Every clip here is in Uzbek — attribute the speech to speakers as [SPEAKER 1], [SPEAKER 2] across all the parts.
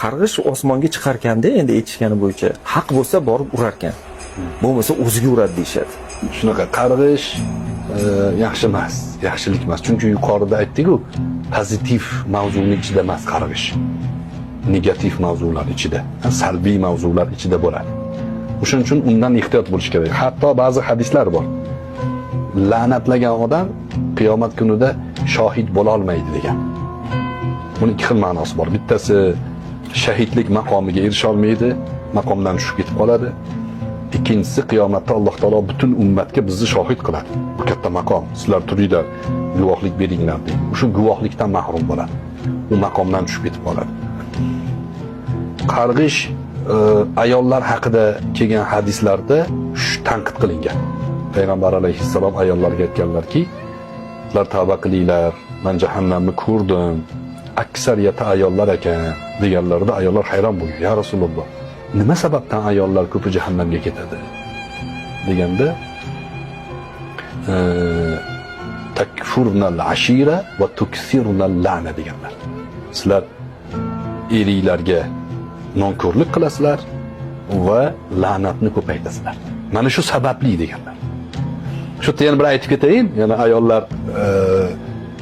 [SPEAKER 1] qarg'ish osmonga chiqarkanda endi aytishgani bo'yicha haq bo'lsa borib urar ekan. Bo'lmasa o'ziga uradi deyshadi.
[SPEAKER 2] Shunaqa qarg'ish yaxshi emas, yaxshilik emas. Chunki yuqorida aytdik-ku, pozitiv mavzuning ichida emas qarg'ish. Negativ mavzular ichida, salbiy mavzular ichida bo'ladi. O'shuning uchun undan ehtiyot bo'lish kerak. Hatto ba'zi hadislar bor. La'natlagan odam qiyomat kunida shohid bo'la olmaydi degan. Buning ikki xil ma'nosi bor. Bittasi shahidlik maqomiga erisha olmaydi, maqomdan tushib ketib qoladi. Ikkinchisi qiyomatda Alloh taolo butun ummatga bizni shohid qiladi. Bu katta maqom. Sizlar turinglar, guvohlik beringlar deb. O'sha guvohlikdan mahrum bo'ladi. U maqomdan tushib ketib qoladi. Qarg'ish ayollar haqida kelgan hadislarda tanqid qilingan. Payg'ambar alayhissalom ayollarga aytganlarki, "Sizlar tavba qilinglar, men jahannamni ko'rdim. Aksariyati ayollar ekan" deganlarida ayollar hayron bo'lgan. "Ya Rasululloh, nima sababdan ayollar ko'pi jahannamga ketadi?" deganda takfurnal ashira va tuksirunal la'na deganlar. Sizlar eriklarga nonko'rlik qilasizlar va la'natni ko'paytasizlar. Mana shu sababli deganlar. Shu yerda yana bir aytib ketayin, yana ayollar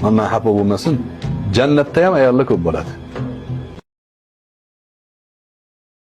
[SPEAKER 2] mendan xafa bo'lmasin. Jannatda ham ayollar ko'p bo'ladi.